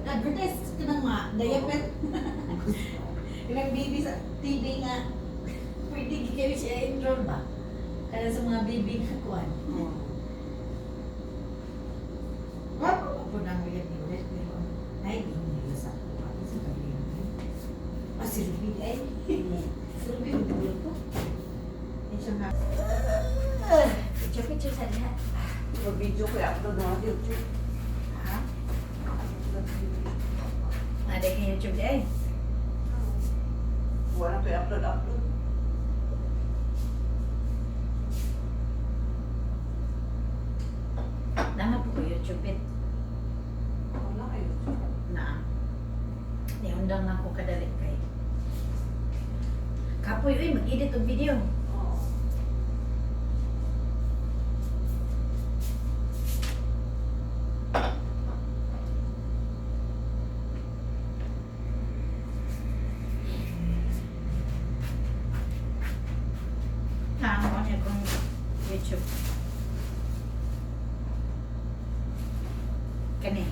Nag-advertise ka ng mga diaper. Ilang baby sa TV nga. Pwede kayo siya enroll ba? Kaya sa mga baby nga kuhan. Wala po nang ulit ni ulit. Pero, ay, hindi nila sa ako sa kabila. Silvi ay. Silvi, magulog po. Medyo na. Picture sa lahat. Mag-video ko i-upload na YouTube. Ha? Ada kang YouTube di ay? Wala ko i-upload. Nama po ko YouTube it. Wala ka YouTube. Na. Niundang na ako kadali kay. Kapoy, uy, mag-edit og video. Oo. Naamo niya kong YouTube. Kani.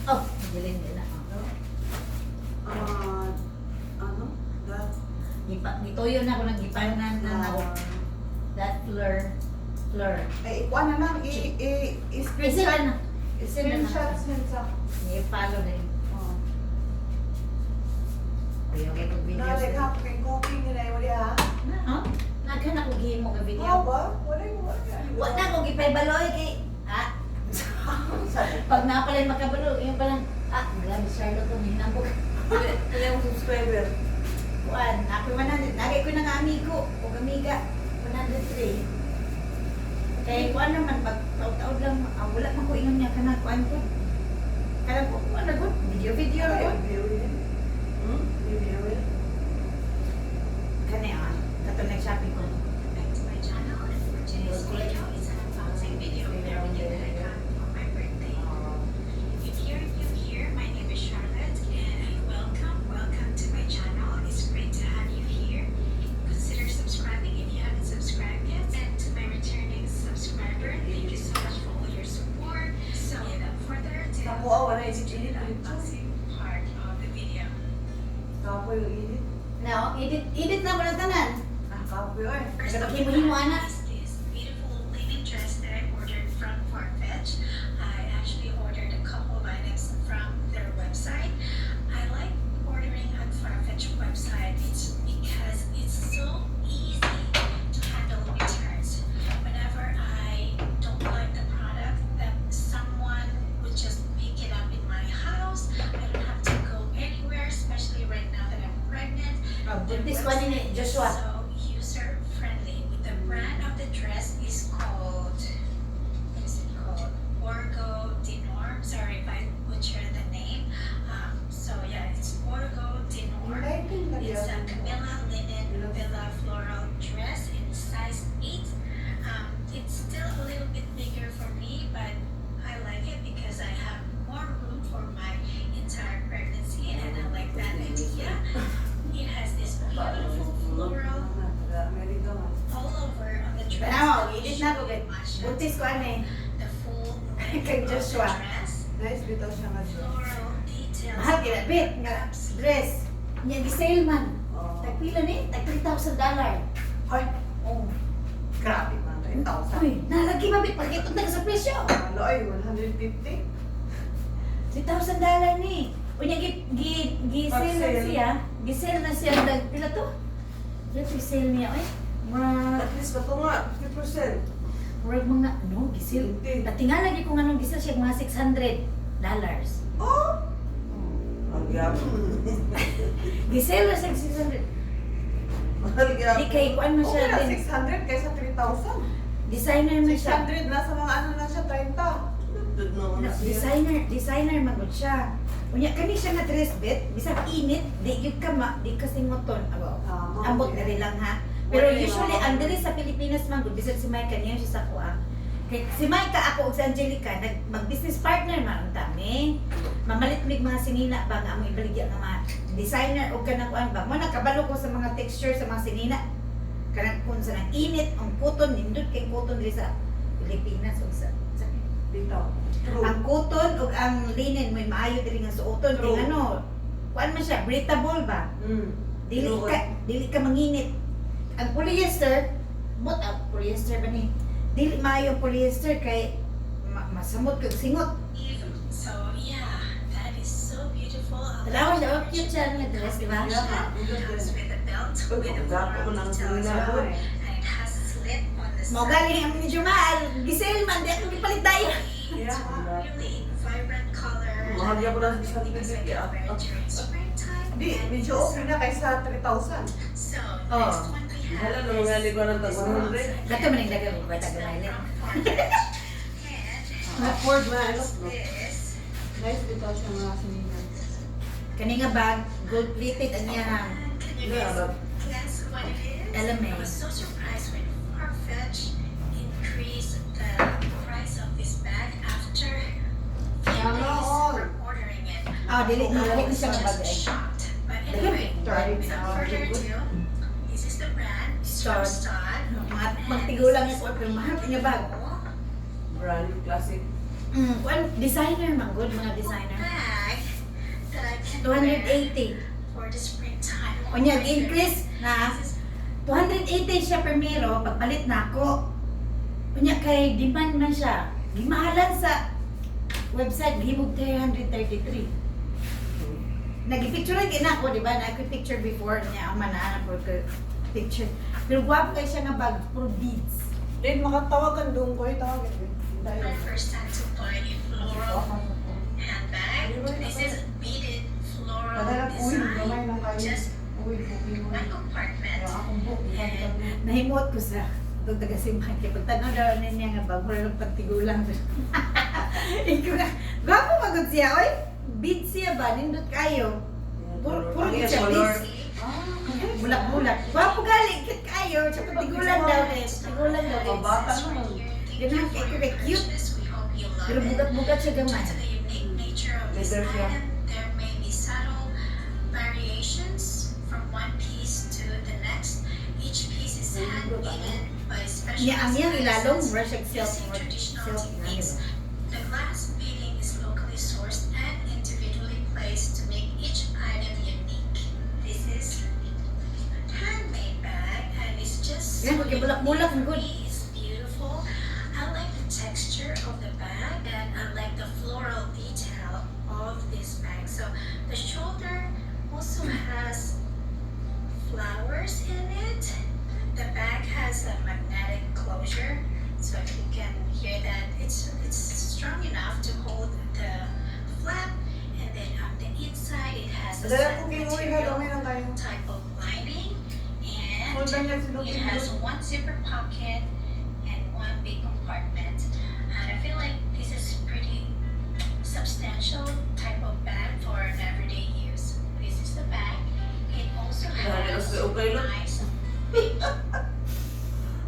Oh, bilin din na ako. Ano? That, Gituyo na ako naggipanan na ako. That Fleur. ikuha na lang, Isira na. screenshot sa. I-follow na yun. Uy, okay kong video. Nalik ha, kay cooking nila yung wali ha. Na, oh? Naghan ako gihimo nga video. Oo ba? Wala. Wala na akong gipay-baloy kay... Ah, pag napalay makabalo, yung palang... Ah, grabe Charlotte ko, hinambog. Kaya yung subscriber. Kuan, ako 100. Nagay ko ng amigo o amiga. 103. Kaya kuan naman, pag taon-taon lang, wala man ko ingon niya ka na kuan ko. Kaya ko, kuan na ko, video na ko. Kani ah, kato nag-shopping ko. Back to my channel, and for today's video is an unboxing video of everything that I got for my birthday. If you're new here, my name is Charlotte, and welcome to my channel. It's great to have you here. Consider subscribing if you haven't subscribed yet, and to my returning subscriber, thank you so much for all your support. So without further ado, Wala let's do the unboxing part of the video. Kapoy yung edit. Now, edit na mo ng tanan. Kapoy oy. First Kasi of himo-himo, all, anak. is this beautiful linen dress that I ordered from Farfetch. I actually ordered a couple of items from their website. I like ordering on Farfetch website. It's because it's so easy to handle returns. Whenever I don't like the product, that someone would just pick it up in my house. I don't have to go anywhere, especially right now that I'm pregnant. This one ni Joshua. So user friendly. The brand of the dress is called, what is it called? Orgo Dinor. Sorry if I butchered the name. So yeah, it's Orgo Dinor. It's a Camilla linen Villa floral dress in size 8. It's still a little bit bigger for me, but I like it because I have more room for my entire pregnancy, and I like that idea. It has this beautiful floral all over on the dress. Tanaw, that edit na ko kay. matches Buntis ko ani. the full length Kay of the Joshua. dress. Nice bitaw siya nga siya. Floral details. Mahal kaya bit nga dress. Nya gi-sale man. Oo. Tagpila ni, tag $3,000. Hoy, Oh. grabe man. 10,000. Uy, nalagi ba bit pagkitod na sa presyo. Ano ay, 150? $3,000 ni. Unya gi-sale na Pag-sale. siya. Gi-sale na siya dag pila to? Let's sale niya oy. At least ba ito nga, 50%. Murag mga no, gi-sale. Hindi. Patingala gi ko nganong gi-sale siya mga $600. Oh! Ang gyapon. Gi-sale na siya 600. Mahal gyapon. Di kay kuan man siya Okay na, din. 600 kaysa 3,000. Designer man siya. 600 nasa mga ano lang siya, 30. Designer magud siya. Unya kani siya nga dress bit, bisag init, di gyud ka di ka singoton abo. Ambot diri lang ha. Pero Wala, usually no? ang diri sa Pilipinas man gud bisag si Mike kaniya siya sa kuha. Kay si Mike ako ug si Angelica mag-business partner man unta mi. Mamalit mig mga sinina ba nga amo ibaligya nga mga designer og kanang kuan ba. Mo nakabalo ko sa mga texture sa mga sinina. Kanang kun sa nang init ang cotton nindot kay cotton diri sa Pilipinas ug sa Bitaw. True. Ang cotton o ang linen may maayo diri nga suoton True. kay ano. Kuan man siya, breathable ba? Dili True. ka manginit. Ang polyester, polyester ba ni? Dili maayo ang polyester kay masamot kag singot. So yeah, that is so beautiful. Tanawa siya, oh, cute siya nga dress, di ba? Yeah. It comes with a belt with a Gapo ko floral ng details sila. on, and it has a slit on the Mao side. galing ang medyo mahal. Giselle man, di ako gipalit tayo. It's really vibrant color. Mahal niya po lang sa Because I can wear it during springtime. Di, and medyo this okay na kaysa 3,000. So, Oh. next one we have Hala, nung mga ligo ng this tag-100. one. Gato man ang dagang ko taga Maylin. And Ford na ano. this Nice dito siya mga sinihan. Kani nga bag, gold plated ang iyang. Can you Yeah, guys but guess what it is? Alam eh. I was so surprised when Farfetch increased the price of this bag after few Sana days all. from ordering it. Ah, dili na I lahi was siya nga bag. just shocked. But anyway, without further ado, this is the brand Stud. Stud. Mga magtigulang ito, pero mahal nga bag. Brand new classic. Kuan designer man good mga designer. Bag that I can wear 280. for the springtime. Unya increase na This is 280 siya primero pagpalit na ako. Unya kay demand man siya. Gimahalan sa website gihimog 333. Nagipicture lagi na ako, di ba? Na ako picture before niya ang manaan ko picture. Pero gwapo kay siya nga bag for beads. Then makatawagan doon ko, tawagan. my first time to buy a floral handbag. This is beaded floral design. Just one compartment. Nahimot ko sa itong taga-simbahan kaya pagtanaw daw na niya nga bag, wala lang pagtigulang. Ikaw nga, gwapo magod siya, oy. Beads siya ba? Nindot kayo. Puro siya beads. Bulak-bulak. Gwapo galing, cute kayo. Sa pagtigulan daw eh. Pagtigulan daw eh. Bata naman. Ganun kay kaya cute. We hope you love Pero it. bugat-bugat siya Due gamay. to the unique nature of this Leather siya. item, there may be subtle variations from one piece to the next. Each piece is hand-beaded by Niya ang iyang ilalong, specialized mura siya self, using traditional self, techniques. The glass beading is locally sourced and individually placed to make each item unique. This is handmade bag and it's just Yan, pagkibulak-bulak, ang good. It's beautiful. I like the texture of the bag and I like the floral detail of this bag. So the shoulder also has flowers in it. The bag has a magnetic closure, so if you can hear that, it's strong enough to hold the flap. And then on the inside, it has a Dala set ko kinuwi na material dami ng tayo. type of lining, and Hold on yan, it sinugin has ko. one zipper pocket and one big compartment. And I feel like this is pretty substantial type of bag for an everyday use. This is the bag. It also Dahil has mas okay lang. nice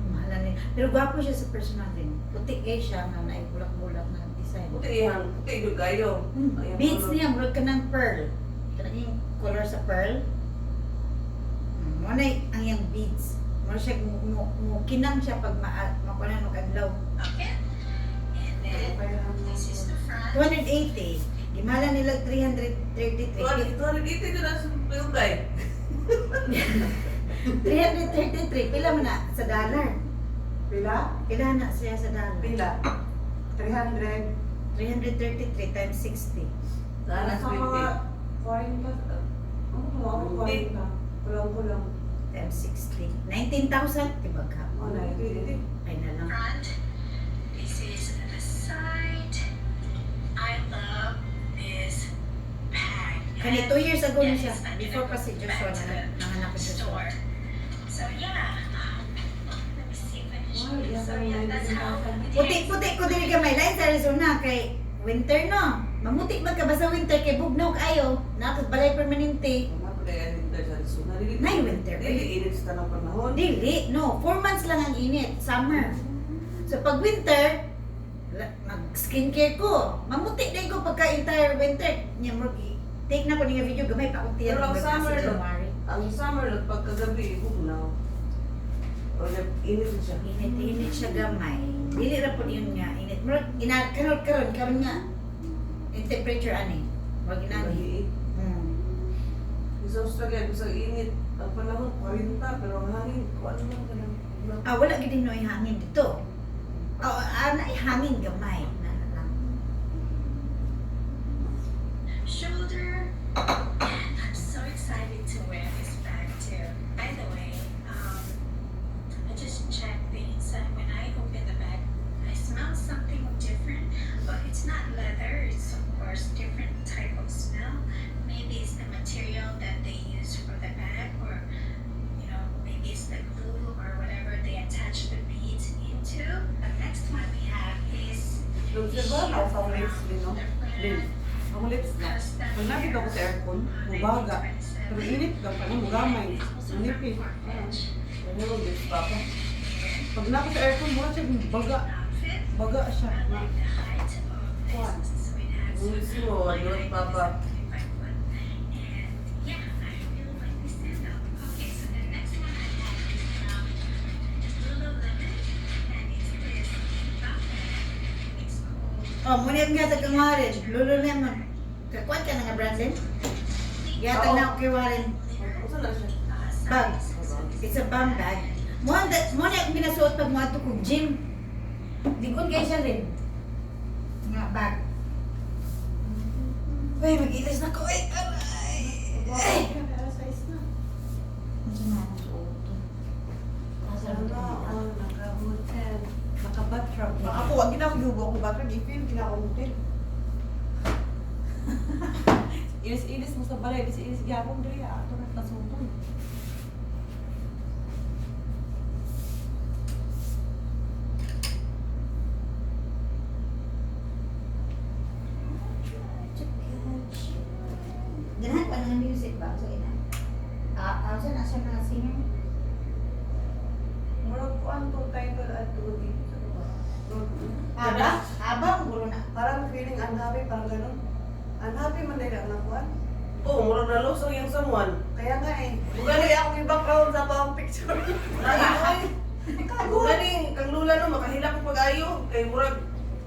Mahalan niya. Pero gwapo siya sa personal din. Puti kay siya nga na bulak-bulak na design. Puti yan. Puti doon kayo. Ayan, Beads color. niya, murag ka ng pearl. Kanang yung color sa pearl. Muna ang yung beads. Mura siya, kinang siya pag makunan mo kadlaw. pocket. And then this is the front. 280. Gimala nila 333. 280 ko na sa Puyugay. 333. Pila man na sa dollar. Pila? Pila na siya sa dollar. Pila? 300. 333 times 60. Sana Sa mga 40 ano, 40 kulang-kulang. Times 60. 19,000. Diba ka? Oh, na, ito. Ay na lang. Front. This is the side. I love this bag. Kani 2 years ago na Yes, siya. I'm Before gonna pa si go Joshua back to na the nanganak ko Joshua. store. So yeah, let me see if I can show Wow, you. So yeah, that's how it Puti-puti ko din gamay lain sa Arizona kay winter no. Mamuti man ka ba sa winter kay bugnaw kayo. Napos balay permanente. Mga po na yan winter sa Arizona. Dili- Nay, winter. Dili init sa tanang panahon. Dili, no. 4 months lang ang init, summer. So pag winter, mag-skincare ko. Mamuti din ko pagka entire winter. Nya mo take na ko nga video gamay pa kung tiyan Pero ang mo summer sa lang. January. Ang summer lang pagkagabi, bugnaw. O init siya. Init siya gamay. Dili ra po yun nga init. Murag karon nga yung temperature ani. Wag inani. Lagi. Sa Australia, sa init. Ang panahon, 40, pero ang hangin, kung ano man ka lang. Wala gid no yung hangin dito. Na hangin gamay. Na. Shoulder. I'm so excited to wear this bag too. By the way, I just checked the inside. When I opened the bag, I smelled something different, but it's not leather. It's of course different type of smell. Maybe it's the material that they use for the bag, or maybe it's the glue or whatever they attach the beads into. The next one we have is Nung the diba, sheer nasa from lips din, no? the Din. brand Ang lips na. Custom Pag nakita ko sa aircon, mubaga. Pero init ka pa, mugamay. Ang nipis. Ano yung lips pa pa? Pag nakita sa aircon, mura siya baga. Baga siya. Kuwan. Ang lips mo, ano yung papa? Muna yung gatag kang Warren. Lululemon. Kakuan ka na nga branded? Gatag na ako kay Warren. Saan na siya? Bag. It's a bum bag. Muna yung pinasuot pag mga kong gym. Likod kayo siya rin. Nga bag. Uy, mag-ilis na ko. Ay, aray. Ay. Ano na ang suot to? Naka-hotel. Naka-batrap. Ako, wag gina ako gihubo akong batra, gipil, gina akong hotel. Ilis-ilis mo sa balay, ilis-ilis gyapon diri ato na tasutong. Ganahan pa ng music ba? So, ina. Asa na siya mga singer? Murag ko ang title at tuloy dito. Abang, gulo na. Parang feeling unhappy, parang ganun. Unhappy man nila ang nakuhan. Oo, murag na loso yung someone. Kaya nga eh. Bugali ako yung background sa pang picture. Galing, kang lula no, makahila ko pag-ayo. Kay murag,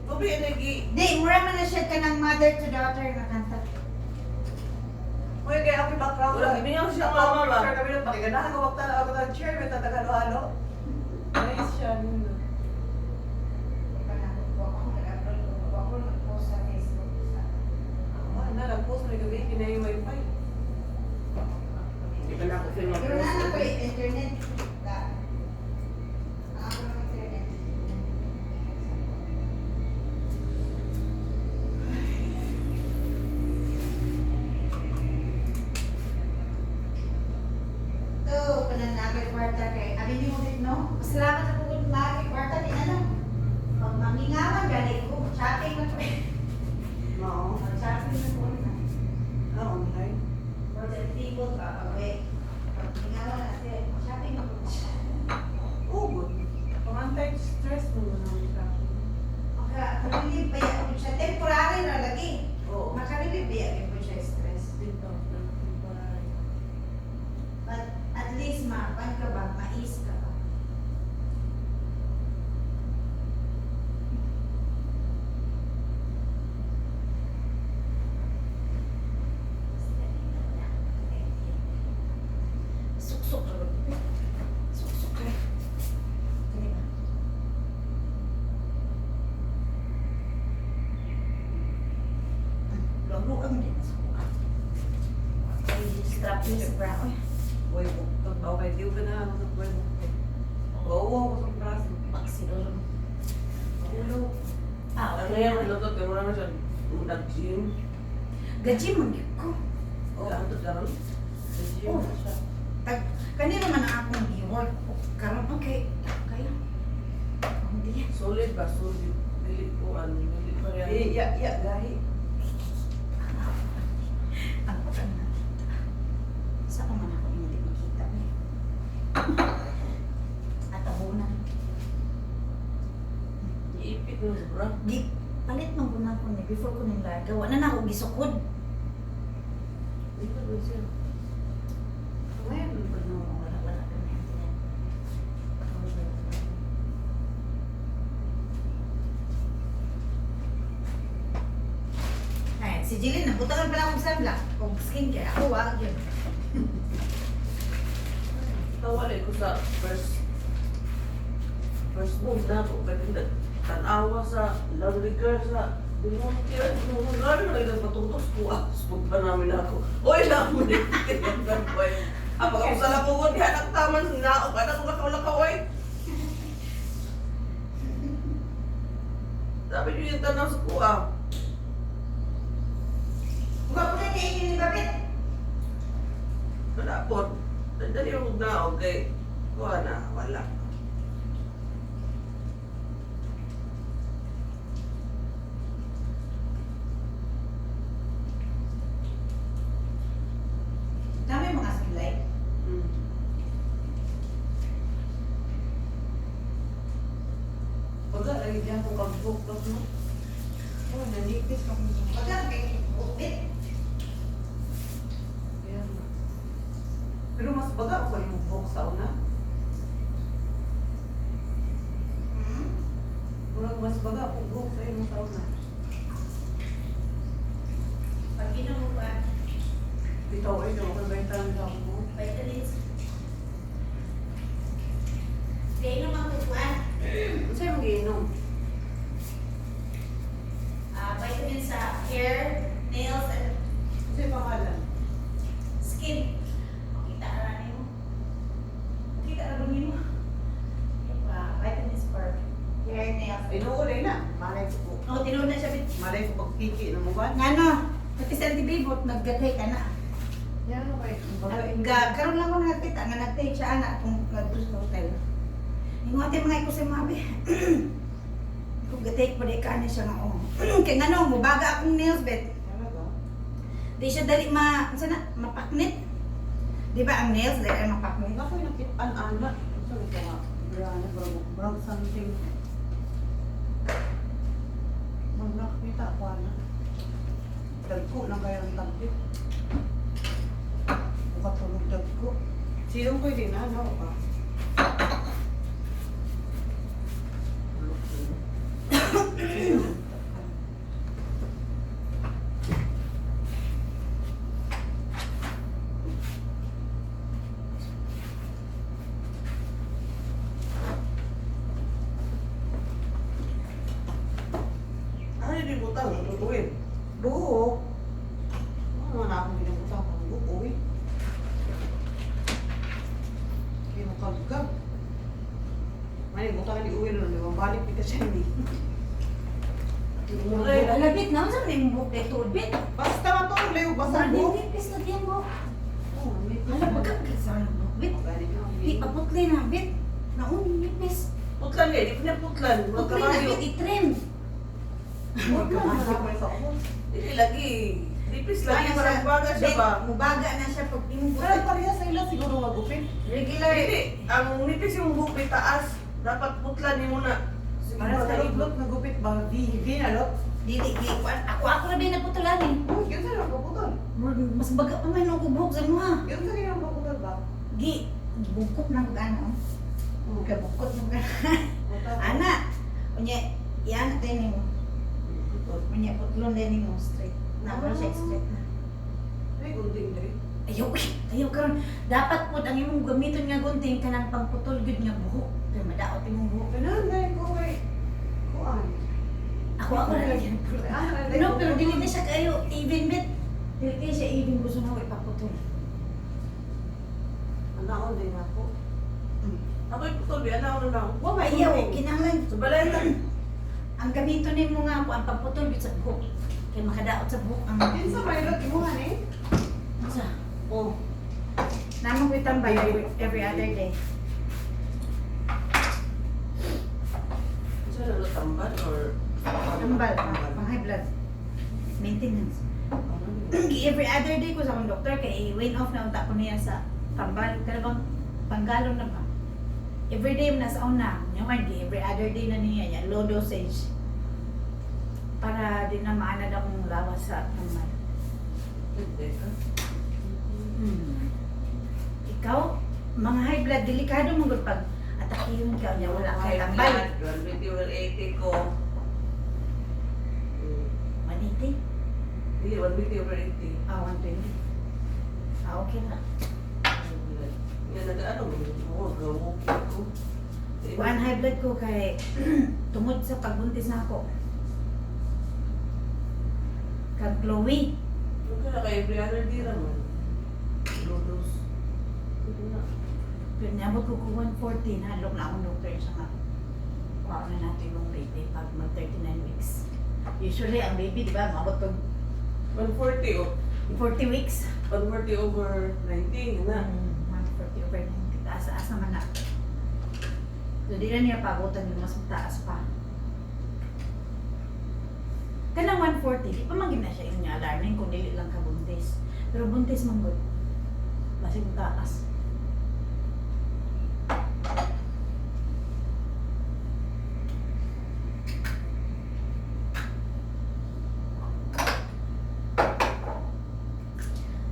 gabi energy. Di, mura man na siya ka ng mother to daughter na kanta. Uy, kaya ako yung background. Wala, ibinyaw siya Sa mama pang ba? picture kami nun, pakiganahan ko wakta na ako ng chair, may tatagalo-halo. Nice siya. Na, nag-post na gabi, kinaya yung wifi. Hindi pa na ako film Pero na ako internet. Ako ng internet. Ito, pananakay kwarta kay. Abi niyo mo din, no? Salamat ako kung nakay kwarta din, ano? Pag mamingaman, galing ko. Shopping na ko eh. Oo. Shopping na ko na. Ah, online. Positibo ka, okay. Pag mamingaman na siya, shopping na ko. Oh, good. Pangantay stress mo na sa akin. Makarelieve ba yan siya? Temporary na lagi. Oo. Makarelieve ba yan po siya stress? Dito, temporary. But at least mapan ka ba? Mais ka ba? Suksok ka ba? Suksok ka. Kani ba? Lolo-ang din sa kuha. Ay, strap niya sa bra. Uy, Uy, buktot. Okay, di ko na ako sa buhay buktot. Oo, ako sa braso. paksilor. Ulo. Ano yan, ano to, pero wala na siya. Nag-gym. Gaji mo gyud ko. Oo, ano to, karon? Nag-gym na siya. Kanina man ang akong gi-work. Karon okay. Kayo. Hindi yan. Solid ba? Solid. Dili ko, dili pa yan. Iya, gahi. Ang pagkaan na. Saan man ako hindi makita ni. At abunan. Iipit mo, bro. Di palit man ko na ko ni before ko nang laga. Wala na ako gisukod. Di pa ba siya? Ngayon, ano? Wala kami yan. Si Jillian, nabutangan pala akong sunblock. O skincare. Ako, wag yun. Tawalin ko sa first move na ako. Kasi tanawa sa laundry girl sa Dinong kira, gano'n na ilang patutos ko. Spot pa namin ako. Oy, namin. Apag ako sa lakugon, di anak taman. Naok, anak lakaw-lakaw, oy. Sabi niyo yung tanaw sa kuha. Huwag po na kayo yung babit. Wala po. Nandali yung naog kay kuha na, wala. Dami yung mga sunlight. Baga, lagi diyan ko kag-book no? Oh, nanipis ako sa Huwag lang kayo yung babit. Kaya nga. Pero mas baga ko yung book sa una. Murag mas baga ko book sa yung sa una. Pag ginom mo ba, Bitaw ay daw ko baitan sa ako. vitamins. Kaya naman po ba? Sa'yo mag-iinom. Vitamins sa hair, nails, and Sa'yo pangalan. skin. Makita na rin mo. Makita na rin mo. Vitamins for hair, nails. Inuulay na. Malay ko po. O, tinuod na siya. Malay ko pagpiki ng uban. Ano? Pati sa antibibot, naggatay ka na. Yan ano kay. Karoon lang ko nakita nga nagtake siya anak kung nagdus sa hotel. Yung ate mga iko sa mabi. Kung gatake pa di ka na siya nga oh. Kaya nga no, mubaga akong nails bet. Talaga? Di siya dali sana mapaknit. Di ba ang nails dali ay mapaknit? Ako yung nakit-an-ana. Sorry ko nga. Brand, brand something. Mag nakakita ko na. Dagko lang kaya ang tagbit. Bukatulog dagko. Sinong ko din ano ka? Ay, di butang, tutuin. Buhok. Ano na akong binabutang ng buhok eh. Kinukagkag. May butang di uwi nun, di ba? Balik kita siya hindi. Ay, Alabit na, saan yung buhok kay Tulbit? Basta matulog layo, basta buhok. Nipis na diyan mo. Oh, may Alam, baga ka sa buhok, bit. Di, paputli na, bit. Naun, nipis. Putlan eh, di pa niya putlan. Putli na, Magkabayo. bit, i-trim. Hindi lagi. Nipis lagi, parang baga siya ba? Mubaga na siya pag Pero imubuti. pareha sa ila siguro magupit. Regular. Hindi, ang nipis yung buhok may taas. Dapat putlan niyo muna. Para sa lutlot nagupit ba? V na lot? Dili, ako na din naputulan eh. Oh, yun sa lang kaputol. Mas baga pa may nung buhok sa mga. Yun sa lang kaputol ba? Gi, bukot na kag ano. Oh, Kaya bukot na kag Ana, unya, yan din mo. Unya, putlon din mo straight. Naman siya straight na. Ay, gunting dre. Ayaw karon. Dapat po ang imong gamiton nga gunting kanang pangputol gud nga buhok. Kaya madaot imong buhok. Ganun, dahil ko kay... Kuan. Ako na lang. No, pero dili na siya kayo even bit. Dili kayo siya even gusto na ipaputol. Anaon din ako. Ako yung putol, biyan na ako na lang. Wa ayaw, kinahanglan. Sa balay lang. Ang gamito nimo nga po ang pagputol gud sa buhok. Kay makadaot sa buhok ang Yun sa may lot, imuhan eh. Sa Oh. Namang ko tambay every other day. Isa na tamban or... Tambal, pang high blood. Maintenance. Every other day ko sa akong doktor kay wean off na unta ko niya sa tambal. Talagang panggalon na ba? Every day na sa una. Ngayon, every other day na niya yan. Low dosage. Para din na maanad akong lawas sa tambal. Hindi ka. Ikaw, mga high blood, delikado mo gud pag atakiyon ka niya wala kay tambal. 120 or 80 ko. Maniti. Hindi, 120 over 80. 120. Okay na. Yan, nag-ano, gawukit ko. One high blood ko kay tungod sa pagbuntis na ako. Kag Chloe. Huwag ka na kay every other day naman. Lodos. Ito na. Pero niabot ko kung 140, nalok na akong doctor siya nga. Wow na natin yung baby pag mag 39 weeks. Usually, ang baby, di ba, mabot pag 140 oh. 40 weeks. 140 over 19, na. 140 over 90. Taas-taas naman na. So, di na niya pagutan yung mas mataas pa. Kanang 140, di pa maging na siya yung alarming kung dili lang ka buntis. Pero buntis man good. Basi mo taas.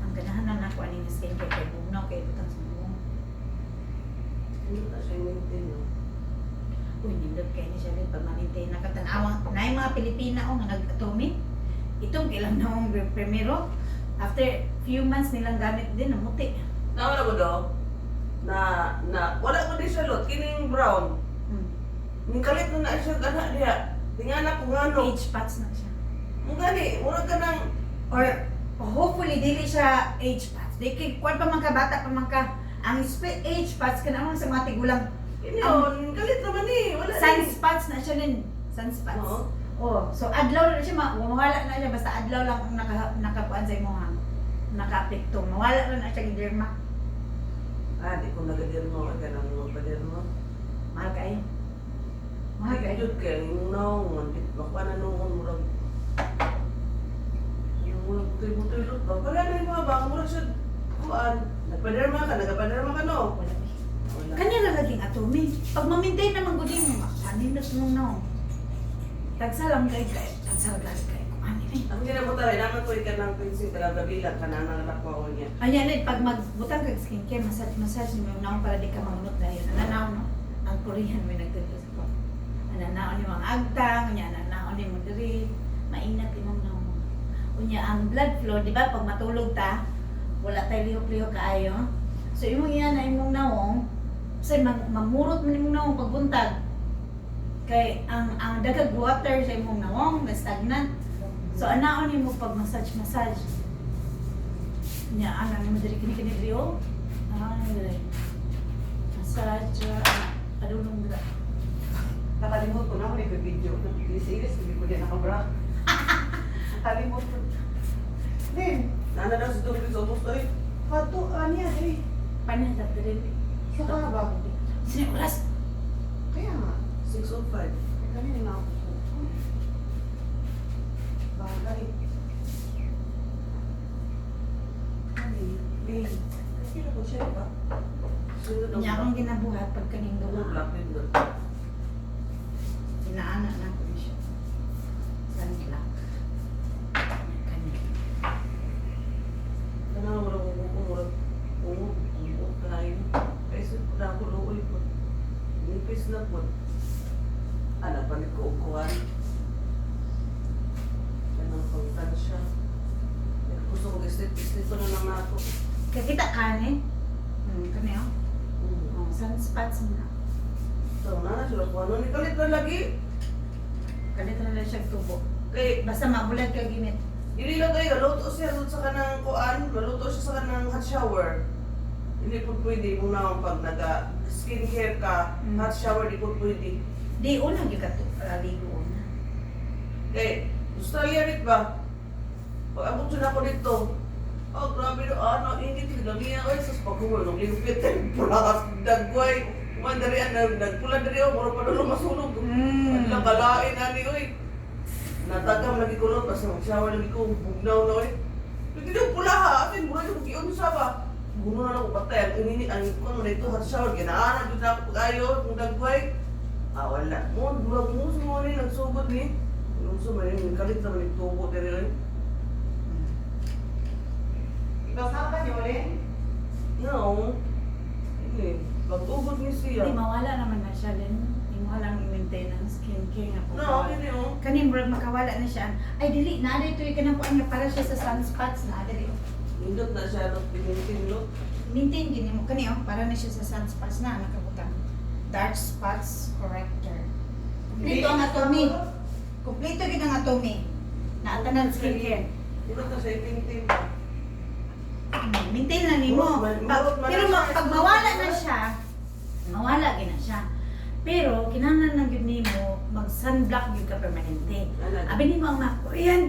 Ang ganahan na nakuha ni skincare kay Bugnaw kay butang sa buong. Hindi na siya maintain, no? Uy, nindot kayo ni Shelly pag manintay nakatanawang na yung mga Pilipina o nga nag-atomic. Itong kailang na akong primero. After few months nilang gamit din, namuti. Nawala ko daw, wala ko din siya lot, kining brown. Ning kalit na siya, gana diya. Tingnan ko nga no. Age spots na siya. Mung gani, murag ka ng, Or hopefully, dili siya age spots. Di kay kwan pa man ka, bata pa man ka. Ang age spots ka naman sa mga tigulang. inyon, kalit naman eh, wala Sunspots na siya rin. Sunspots. Oo. Oh, so adlaw na siya, mawala na siya, basta adlaw lang ang nakakuan sa imuha. Naka-apekto. Mawala na siya yung derma. Ah, di ko nagadirmo, ka nang magpadirmo. Mahal kayo. Mahal Ay, kayo. jud kay nung bakwa na nung murag. Yung murag butoy-butoy lot ba? Wala na yung mga baka murag siya kuan. Nagpadirma ka, nagapadirma ka no. Wala. Wala. Kanya lang laging atomi. Pag ma-maintain naman ko din, maninot mong no. Tagsa lang kayo kayo. Tagsa lang kayo. Ano eh. Ang ginamutari, naman ko ikan ng pinsing tagagabilang ka na nanakwa ko niya. Ayan eh, pag magbutang kag skincare, massage mo yung naong para di ka mamunot dahil nananaw no. Ang Korean may nagtuturo sa ko. Nananaw ni mga agtang, unya nananaw ni mo diri, mainat imong naong. Unya ang blood flow, di ba pag matulog ta, wala tay lihok-lihok kaayo. So imong yan na imong naong, say mamurot mo imong naong pagbuntag. Kay ang dagag water sa imong naong, na stagnant. So anaon nimo pag massage. Nya ana mo diri kini drio. Diri. Massage padulong dira. Nakalimot ko na ako nag-video. Nag-ilis, hindi ko din nakabra. Nakalimot ko. Then, Nana daw si Doris almost ay. pato, aniya, eh. Paano sa diri? Sa ba? Sino oras? Kaya nga, 6:05. kanina na ako. Bagay. Ay, babe. Kaya ko siya ba? Sunod ang Nya akong ginabuhat pag kaning duwa. black window. Inaana na ko siya. Sunblock. Kani. Kana wala ko murag. Kain. Kasi na ako luoy po. Nipis na po. Ana pa ni ko kuan. Kanang pagtansya. Gusto ko islit ko na naman ako. Kakita kanin. Kani oh. Oh, sunspots na. So, na sila ko ano ni kalit na lagi. Kalit na lang siya tubo. Kay Basta mabulag ka ginit. dili lang kayo luto siya sa kanang kuan, luto siya sa kanang hot shower. Hindi po pwede mo na pag naga skincare ka, hot shower di po pwede. Di una gyud ka to. Ligo una. Kay Australia rit ba? Pag abot siya na ako dito, oh grabe no, ano, ingit yung dami ay sus pagkumo nung lingpit pula dagway. Mandari ang nagpula dari ako, mura pa doon masunog. Ang lang kalain ani oy. Natagam lagi ko lot basta mag-shower lagi ko bugnaw na oy. Hindi daw pula ha, atin mura yung giyon sa ba. Guno na ako patay ang inini ang kuno na ito hot shower ginaana jud na ako pag-ayo kung dagway. Ah wala. Mo durag mo mo ni nagsugod ni. Nung sumay yung kalit naman yung tubo diri oy. Ibasakan niyo ulit? No. Ini, pag-ugod ni siya. Hindi mawala naman na siya din. Yung mo lang i-maintain ang skincare nga po. No, hindi mo. Kanin murag makawala na siya. Ay dili na dito yung kanang kuan nga para siya sa sunspots na dili. Nindot na siya, no? Pinintindot. Maintain gini mo kani para na siya sa sunspots na nakabutang. Dark spots corrector. Kompleto ang atomy. Kompleto gid ang atomy. Na tanan skincare. Nindot na siya, ipintin. Maintain lang nimo. Pero pag mawala na siya, mawala gina siya. Pero kinahanglan lang gyud nimo mag-sunblock gyud ka permanente. Abi nimo ang mga Korean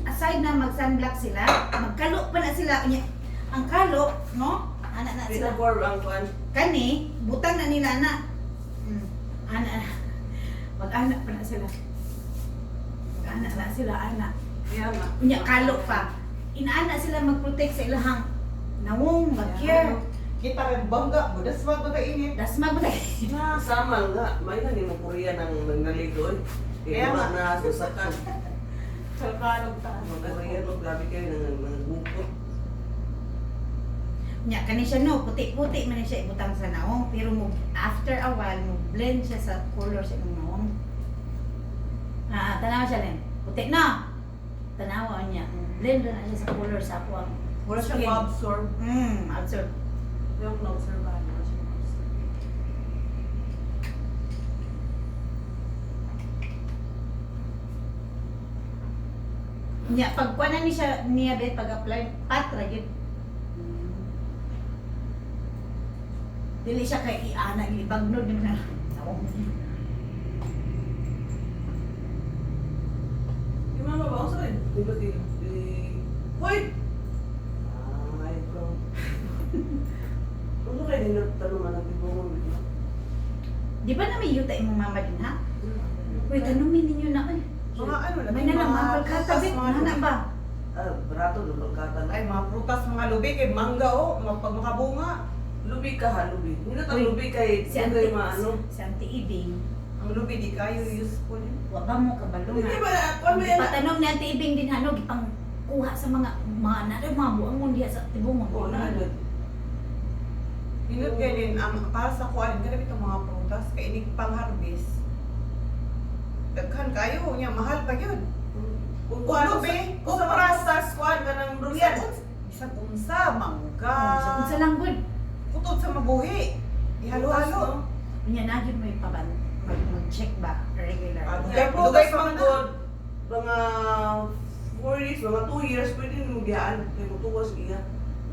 aside na mag-sunblock sila, magkalo pa na sila unya. Ang kalo, no? Ana na sila. Pinabor ang kuan. Kani, butang na nila na. Ana. Mag-anak pa na sila. Mag-anak na sila, anak. Kaya nga. Unya kalo pa. Inaana sila mag-protect sa ilahang nawong, mag-care. Kita rin bangga, budas ba ba init? Das magbutay. Sama nga, may na ni mo Korea ng nagnaligo eh. Kaya Kaya nga. na susakan. Kalkalog tayo. Mga Korea no, grabe kayo ng bukot. Nya kani siya no, puti-puti man siya ibutang sa nawong, pero mo after a while mo blend siya sa color sa imong nawong. Tanawa siya rin. Puti na. Tanawa niya. Blend na siya sa color sa ako ang Wala siya skin. ma-absorb. Absorb. Yung na-obserbahan. Wala siya ma-absorb. Nya pag kuan na ni siya niya bet pag apply patra gyud. Dili siya kay iana ibagnod na nawong. Yung mga babaw sa rin. Di ba di? Hoy! Ay, bro. Ano kayo din nagtanungan ng tibungan? Di ba na may yuta imong mama din ha? Uy, tanungin ninyo na ay. Mga ano lang. May nalang mga pagkata bit, mga hana ba? Barato ng pagkatan. Ay, mga prutas, mga lubi, kay mangga o, pag makabunga. Lubi ka ha, lubi. Hindi na Uy, lubi kay Si hindi Auntie, maano. si Auntie Ibing, Ang lubi di kayo useful. wa ba mo kabalo Hindi nga. ba, kung may Patanong ni Auntie Ibing din ano, gipang kuha sa mga mga buang mo diha sa tibungon. Oo, nahanod. Inot kayo din, para sa kuwan, ganun itong mga prutas, kay inig pang harvest. Daghan kayo, niya, mahal pa yun. Kung Kung lubi, kung prasas, kuhan ka ng durian. isang unsa, mangga, Sa lang good. putod sa mabuhi. Ihalo-halo. Unya na gyud mo ipaban. Mag-check ba regular. Dugay Dugay pa pa man good. Mga 4 years, mga 2 years, pwede nyo giyaan. Kaya mo tuwas iya.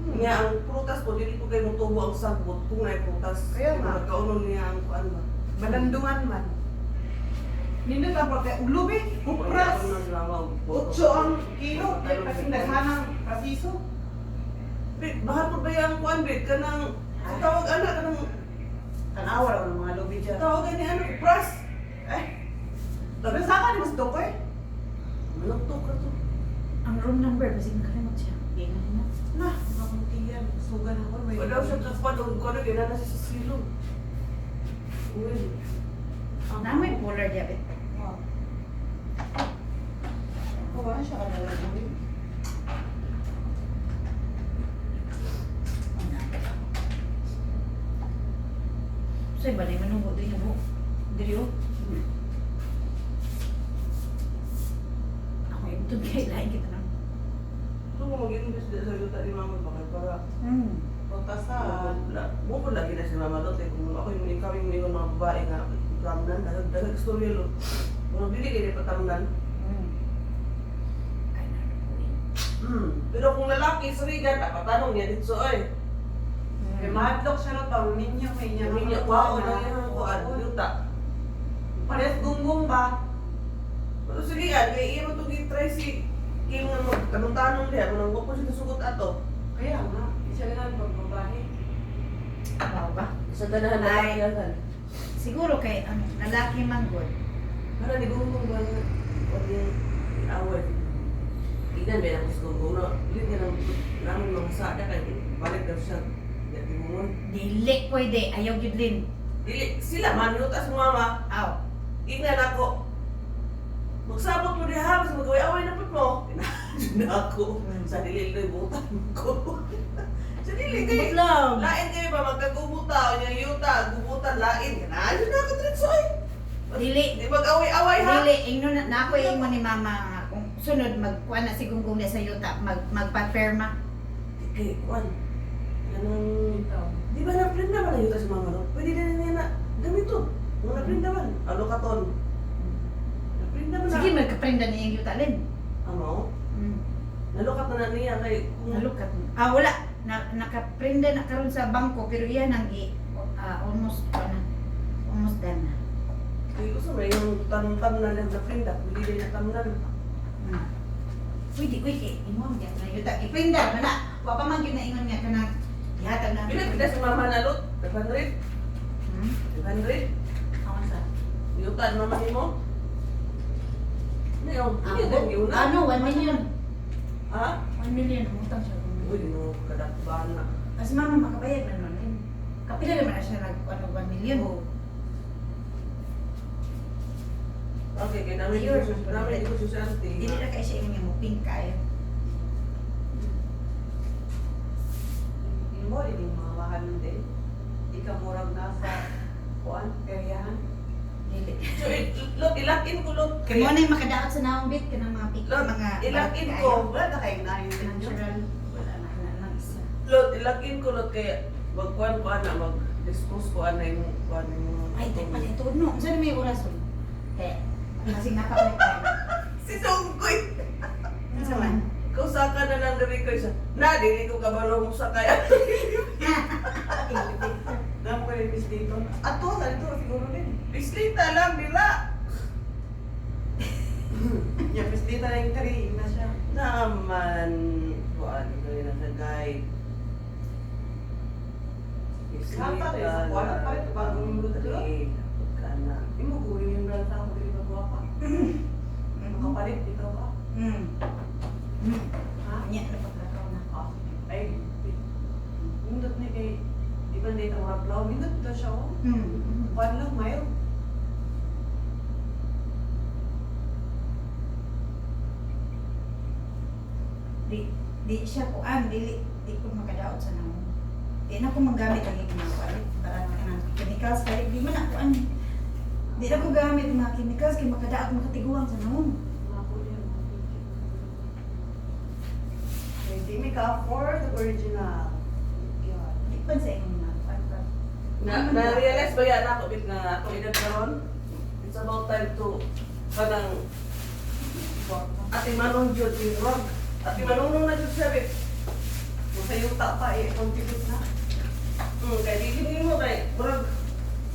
Nga ang prutas po, dili po kayo mo tubo ang sagbot kung may prutas. Kaya nga. Magkaunon niya ang kuan ba. Malandungan man. Nindot ang prote, lubi, kupras. Utso ang kilo, kaya kasi naghanang prasiso. Bahal po ba yung kuan bit? Kanang, tawag anak, kanang, Tanawa raw ng mga lubi dyan. tawagan ni ano, pras. Pero sa akin, gusto ko eh. Malagtok ka to. Ang room number kasi nakalimot siya. Di na na. Nah, makuntiyan. Sugan ako. May Wala siya kapad, kung ano, kinana siya sa silong. Uy. Na may polar diabetes. Wow. Oh, wala siya kalalaman. So iba na yung manubo din yung buhok. Diri o. Ako yung itong kailahin kita na. So, kung mag-invest din sa yuta ni Mama bakit para Putasan. mo po lagi na si Mama Lot eh. Kung ako yung ikaw yung mga babae nga, tamnan, dalag storya lo. Kung bili kayo patamnan. Ay na Pero kung lalaki, surigan, patanong niya dito ay. May madlock siya na tao. Ninyo, may niya. Hindi niya kuha na yung kuhaan, yuta. Parehas gunggong ba? Pero sige yan, kaya iya mo itong i-try si Kim nga mo, tanong-tanong niya, kung nang ko siya sugot ato. Kaya nga. Siya na ang pagbabahe. Wow ba? Sa ganahan na Ay. yan. Siguro kay ang lalaki manggod. Para ni Gunggong ba nga, huwag yung away. Ikan ba yung mas Gunggong na, yun yan ang namin mga sada kaya balik daw siya. Dati mo Dili pwede. Ayaw yun din. Dili, sila man, yuta sa mama, Aw. ingnan ako. Magsabot mo diha, mas magaway-away na po mo. Tinadyo na ako. Sa dili na ibutan ko. Sa dili kayo. lang. Lain kayo ba, magkagubuta, o yung yuta, gubutan, lain. Tinadyo na ako, Tritsoy. Dili. Di mag-away-away ha? Dili, ingno na ako mo ni mama nga kung sunod magkuha na si Gunggong na sa yuta magpa-perma. Okay, Juan. Anong... Di ba na-print naman ang yuta si mama no? Pwede na niya na gamito. Mga na-print naman. Ano katon? Na-print naman na. Sige, magka-prenda niya yung yuta Lin. Ano? Nalukat na niya kay... Nalukat. Wala. Naka-prenda na karon sa bangko pero iyan ang almost almost done na. Kaya gusto mo yung tanong-tanong na lang na-print up. Pwede na yung tanong Pwede, imo ang diyan na yuta. I-prenda na na. Wa pa man gyud na ingon nga kana ihatag na. Pila si mama nalot? 500? 500? Awan sa. Yuta ang mama ni mo? Ano yun? Hindi na yun na. Ano, 1 million. Ha? 1 million utang siya. Uy, no, kadakbahan na. Kasi mama makabayad na naman. Kapila naman na siya nag 1 million. Okay, kaya namin Sure. ito sa auntie. Dili na kay siya ingon nga mo pink kayo. Hindi mo, hindi mga mahal din. Hindi ka murag nasa kuan, peryahan. Dili. So, lot, ilakin ko, lot. Kaya mo na yung makadaot sa naong bit kanang mga pink Lot, mga ilakin kayo. ko. Wala na kayong naiintindihan. Natural. Wala na lang isa. Lot, ilakin ko, lot. Kaya, magkuhan ko na, mag-discuss ko na yung kuhan yung... Ay, tayo pala ito. No, saan may oras mo? Kaya, kasi nakakawit tayo. Si Songkoy! Ano naman? Ikaw saka na lang dali ko isa. Na, dili ko kabalo mo sa kaya. Dami ko yung dito. Ato, dito siguro din. Bislita lang, dila. Yung dito na yung 3 na siya. Naman, kuhan, gawin na sa guide. Kata rin sa kuwan, at pa rin, bagong minuto doon. Pagkana. Hindi mo gawin yung ganda ako, hindi ba guwapa? Makapalit, ikaw ba? Ha? Nya, napagkakaw na. Ay, nindot niya kay, di ba dito ang rablaw, nindot daw siya, oh. Kuwan lang, mayo. Di siya kuan, di ko makadaot sa naong. Di na ko magamit ang mga kuan. Para ng chemicals, kaya di man ako an. Di na ko gamit ang mga chemicals, kaya makadaot makatiguang sa naong. Mga puli, mga puli. Hindi mi ka-afford the original. God. Di pa sa inyo mga kuan pa. Na-realize ba yan ako, bit nga ako edad karon? It's about time to, kanang, ati manong jud yung wrong. Ati manong na jud sabi. Kung sa yuta pa, contribute na. Kaya di mo kay, murag,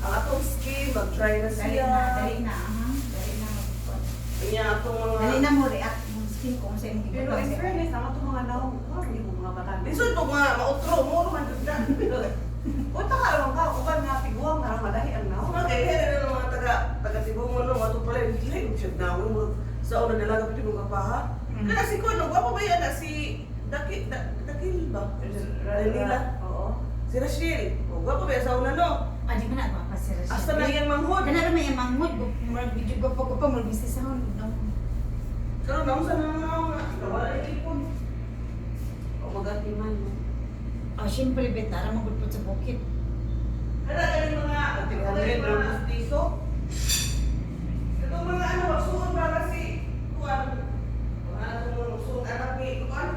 ang atong skin, mag-try na Dali siya. na, dali na, aha. Dali na mag-kuan. Kanya atong mga... Dali na mo react yung skin ko kung sa imong Pero in fairness, ang itong mga naong, hindi mo mga matanda. Lisod mo mga mautro mo, man jud na. Punta ka lang ka, uban nga tiguang, nga madahi ang naong. Mga kaya na ng mga taga-tibong mo, no, matupalay, hindi lang siya na mo, sa una nalaga pati mo kapaha. Kaya si Kuno, gwapo ba yan na si Dakil ba? Danila? Oo. Si Rachel. O, gwapo ba yan sa una, no? Ah, di ba na ako pa si Rachel? Hasta na yan manghod. Kana may manghod, murag video ko pa mo business sa hon. Pero naman sa mga wala ipon. O magatiman mo. Oh, syempre bet na ra magudpod sa bukid. Kada galing mga Piso? Ito mga ano, magsuon para si Kuan. Mga magsuon anak ni Kuan.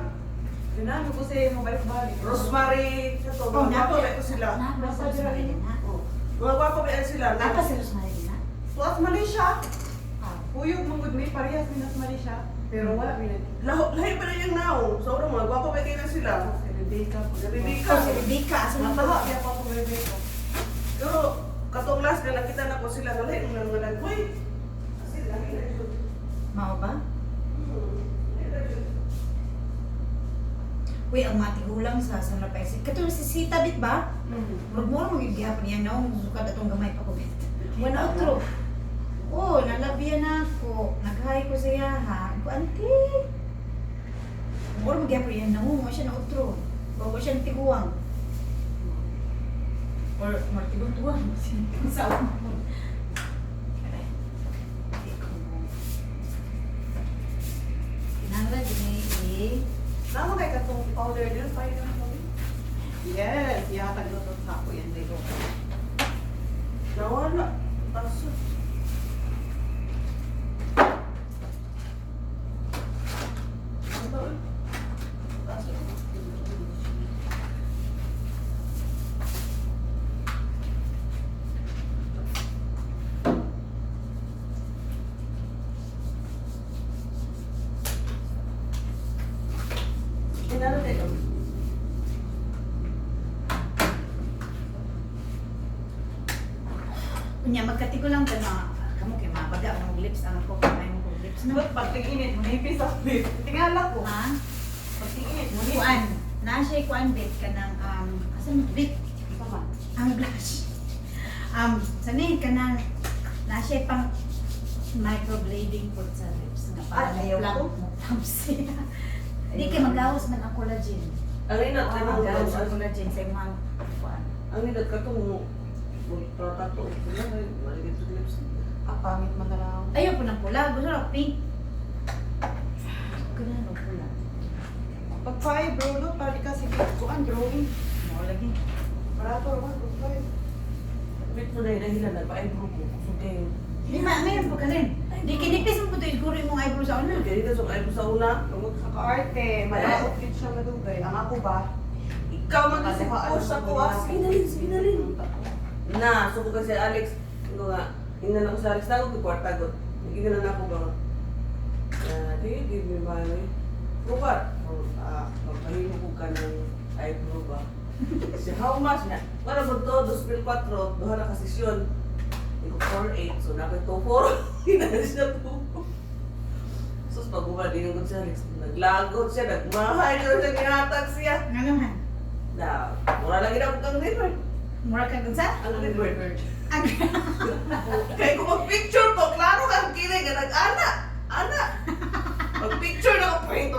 Ginano ko sa'yo mo balik-balik. Rosemary, ito, Oh, mga napo. gwapo ba ito sila? Napa sa Rosemary na. Oh, mga gwapo ba yan sila? Napa sa Rosemary na. Tuwas Malaysia. Ah, Uyog mong good may parehas minas Malaysia. Pero wala minat. Lahi pa rin yung naong. Sa una mga gwapo ba kayo na sila? Si Rebecca. Rebecca. ikaw si Rebecca asa na Natawa pa. kaya pa ko Rebecca. Pero katong last na nakita na ko sila na lahi ng mga nagboy. Kasi lagi na yun. Mao ba? Uy, ang matigulang sa Napaisit. Katulad si Sita bit ba? Murag mo mo gihapon niya no, suka datong gamay pa ko bit. Wala outro. Oh, nalabiyan ako. Nag-hi ko sa iya ha. Ko auntie. Murag mo gihapon niya no, mo siya na outro. Bago siya tiguang. Or martiguang-tuwang. Sa mo. Kinanglan din Nama kay katong powder din, pa yun ako. Yes, ihatag doon sa ako yan dito. Nawala. Aso. sinara tayo. Kunya, magkati ko lang ba na, kamu kay mabaga, ang lips, ang ako, may mong lips na. Ba't pag tingin manipis ang bit? Tingala ko. Ha? Pag tingin, manipis. Kuan, na siya kuan bit ka ng, asan bit? Sama. Ang blush. Sanay ka ng, na siya pang microblading po sa lips. Nga para Ah, ayaw ko. mo siya. Hindi kay magawas man ang collagen. Ang inat tayo mga Magawas ang gawas. collagen sa imong kuan. Ang inat ka itong pratato. Wala na, maligid sa lips. Ah, pangit man na lang. Ayaw po ng pula, gusto lang pink. Ganun ang pula. Pag five, bro, no? Para di ka sige. Kuan, drawing. Mo lagi. Barato naman, pag five. Bit mo na yung dahilan na pa-eyebrow ko. Gusto kayo. Di ma, mayroon pa ka rin. Di kinipis mo po ito, siguro yung eyebrow sa una. Kaya dito sa eyebrow sa una. Tungkol sa Sa kaarte, malakot din siya madugay. Ang ako ba? ikaw mag-isip ko sa kuwas. Sige na rin. Na, so ko kasi Alex, ito nga, ingnan ako sa Alex, tago ko kwartagot. Ingnan na ako ba? Di, give me money. Rukat. Magpahimo ko ka ng eyebrow ba? Si how much na? Para mo to, 2,400, doha na kasisyon. Iko 4,800, so nakoy to 4. Hinalis na to. Sus, pag din yung sa Alex, naglagot siya, nagmahay doon siya, ginatag siya. Nga naman. Na, mura lang ginagawa kang river. Mura ka dun sa? Ang river. Ang Kaya kung mag-picture to, klaro kang kilig ka nag-ana. Ana. Mag-picture na ko pwento.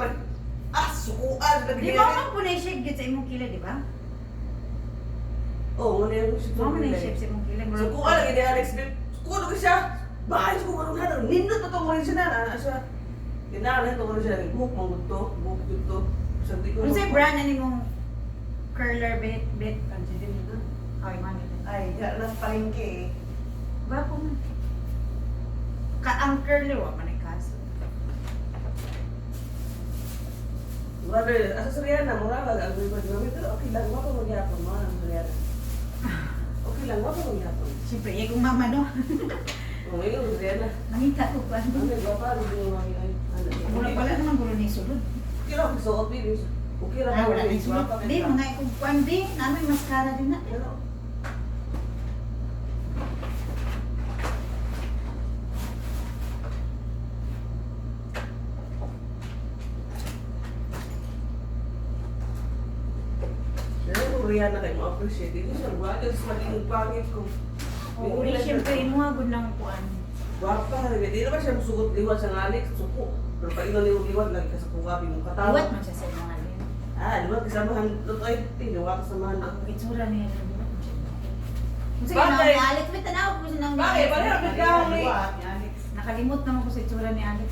Sukuan. Di ba man po na-shape git sa imong kilay, di ba? Oo, muna yung siya. Mo man na-shape sa imong kilay. Sukuan lagi ni Alex. Sukuan ko siya. Bakit ko marunong na? Nindot na to mo rin siya na. Ano siya? Ginalan to mo rin siya. Buhok mong to. Buhok dito. Sabi ko. Kung sa'yo brand na nimong curler bit. Ang sige nito. Ay, man. Ay, di lang palengke eh. Gwapo man. Ang curler, wa man ay kaso. Grabe, asa sa Rihanna, mura lang ang river namin. Pero okay lang, wapa magyapon mo ang Rihanna. Okay lang, wapa magyapon. Siyempre, iya kong mama, no? Oh, yun, Rihanna. Nangita ko pa. Ano, wapa, rin yung mga ay. Wala pala naman gulo ni sulod. Okay lang, suot din. Okay lang, Wala ni sulod. wapa, Di, mga ikong kuwan, di. Namin mascara din na. Ano? Pero kung Rihanna kayo ma-appreciate, hindi siya guwagal sa maging pangit ko. Oo, di, siyempre, inuwagod ng kuwan. Guwapa, hindi naman siya musugot liwat sa ngalik, suko. Pero pag ino niyo liwat, lagi ka sa kukabi mong katawa. Iwat man siya sa mga alin. Liwat kasamahan, lutoy, liwat kasamahan. Ang itsura niya. Sige, Bakit? na Alex, may tanaw ko siya ng Bakit? Pareha biglang ni... Liwat ni Alex. Nakalimot naman ko sa itsura ni Alex.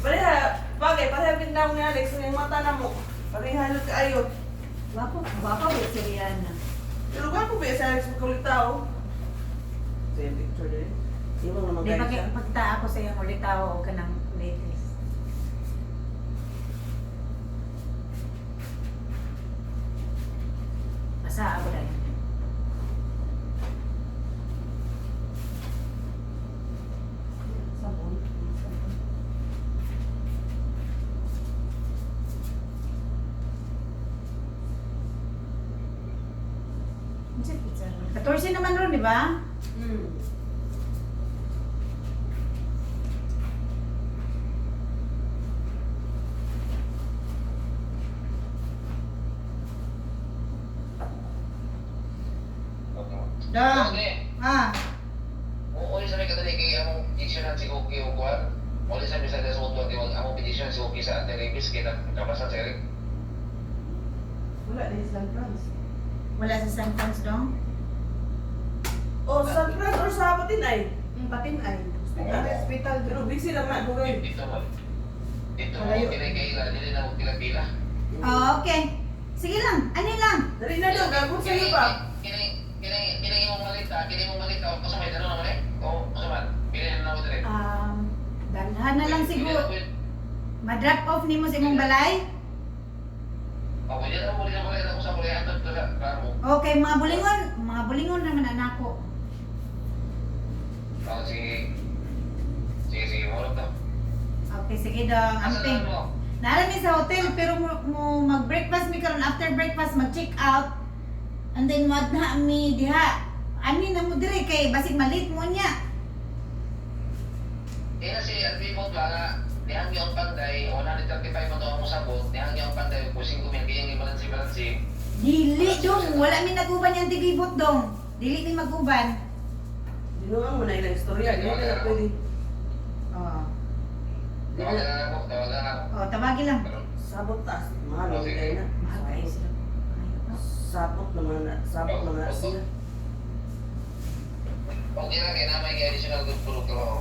Pareha biglang ni Alex, yung mata na mo. Pareha na kayo. Wapo, wapo ba si Rihanna? Pero gwapo ba si Alex magkulit tao? Sa yung picture din. Iwan naman Di kayo ba siya. pagta ako sa iyong ulit o ka ng latest? Basta ako dahil. Sabon. Ano siya pizza? 14 naman ron, di ba? Da. Ah. Oo, sa may kadali kay among petition si Oki o Kuan. O sa may sa suot yung among petition si Oki sa anti-rapist kaya nakabasan sa Eric. Wala na yung San Franz. Wala sa San Franz dong? O, sa Fran or sa Patinay? Patin ay. Hospital. Pero busy lang na, bugay. Dito mo. Dito mo, Malayo. kinay-kaila, dili na mo pila-pila. Oh, okay. Sige lang, ano lang? Dali na daw, gagawin sa iyo pa. Kinay mong malita, o kasamay, dano naman eh? O, kasaman, pinay na ako dali. Dalhan na lang siguro. Ma-drop off ni mo sa imong balay? O, pwede na mo ako sa kulay, atod to sa klaro. Okay, mga bulingon naman anak ko. O, sige, murag to. Okay, sige dong. Asa Amping. na mo? Narami sa hotel pero mo mag-breakfast mi karon after breakfast mag-check out. And then wad na mi diha. Ani na mo dire kay basig malit mo niya. Eh kasi ang remote ba, nihang yung panday, 135 mo to ang usabot, nihang yung panday, kusing ko may kayang ibalansi. Dili dong, wala mi naguban yang tigibot dong. Dili mi maguban. Dinuang mo na ilang istorya, ganyan na pwede. Oh. Tawagan ako. Oh, tawagi lang. Sabot taas, mahal ang kaya na. Mahal kayo sila. Sabot naman na siya. Okay lang, kaya naman yung additional good product ako.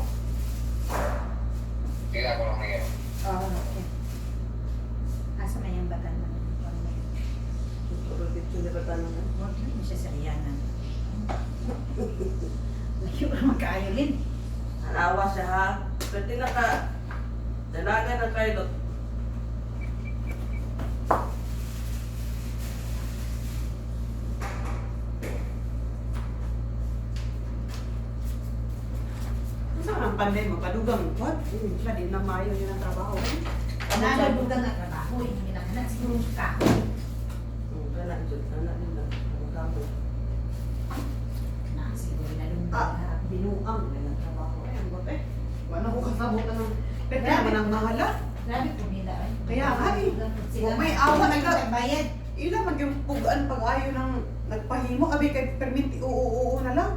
Sige ako lang ngayon. Oh, okay. Asa na yung batan na? Tuturo dito na batanong na. Huwag mo siya sa riyanan. Layo na magkaayolin. Anawa siya ha. Pwede na ka. Dalaga ng pilot. Saan ang panday mo? Padugang what? Siya din na mayo yun ang trabaho. Nalabugan nga trabaho. Hindi na kanan siguro ka. Kanak dyan. Kanak din na. Ang kamo. Na siguro na Ah, binuang na ng trabaho. Ay, ang bot eh. Wala ko kasabutan ng... Pero naman ang mahala. Grabe po nila ay. Kaya nga eh. Sila Kung may awa na ka. bayad. Ila man yung pugaan pag-ayo ng nagpahimo. Abi kay permit oo na lang.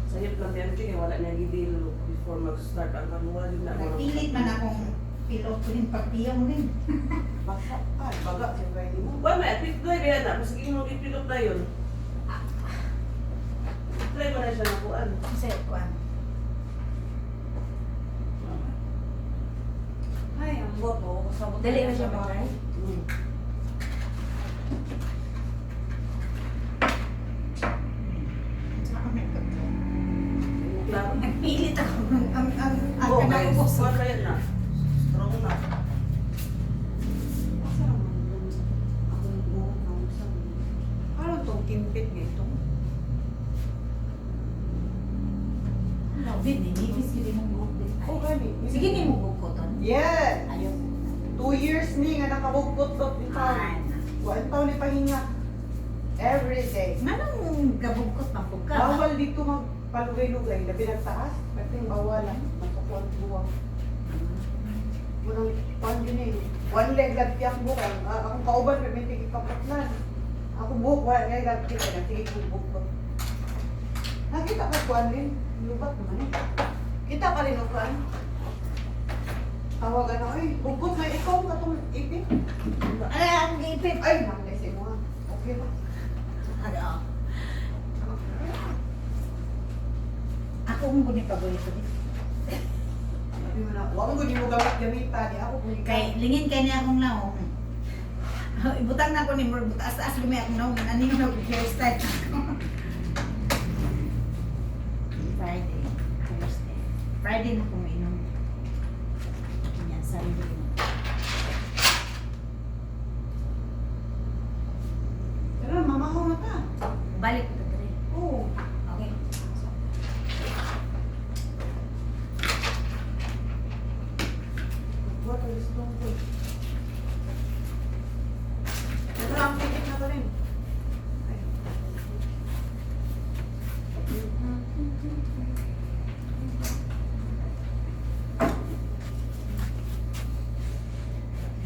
Sayop lang yan kaya wala niya gidil before mag-start ang kanuwa din na. Nagpilit man akong pilot ko rin pagpiyaw rin. Baka, baga siya kayo mo. Wala, may atlit ko yan na. Mas mo ipilot na yun. Try mo na siya nakuan. Kasi kuan. Ay, ang bot oh. Kasabot Dali na na siya sa ba? bahay. Nagpilit ako. Ang Oo, kanang guys. puso. Wala yan na. Strong na. Asa naman yung akong buhok na usap. Ano tong kimpit nito? Bin, nibis yun mong buhok din. Oh, gani. Sige ni mo buhok ko ton. Yeah! Ayaw. 2 years ni nga nakabugtot-tot ni Pao. Kuan taon ni pahinga. Every day. Manong gabugkot man po ka? Bawal dito magpalugay-lugay. Labi nagtaas. Pwedeng bawalan. Masukuan buwang. Munang pan din eh. One leg lagpiak bukan. Akong kauban may tigil kapatlan. Ako buhok wala nga lagpiak. Nagtigil kong buhok. Nakita ka kuan din. Lubat naman eh. Kita ka rin o kuan. Tawagan ako eh. Bugot na ikaw katong ipin. Ano ang ipit? Ay, nang-lesson mo nga. Okay ba? Ano? Ako ang guni paborito din. Sabi mo na, huwag mo mo gamit-gamita. Di ako kung ikaw. Kay lingin kay niya akong naong. Ibutang na ko ni Mur, taas-taas lumi akong naong. Ano yung hairstyle ako? Friday, Thursday. Friday na kung inom. Yan, sarili mo.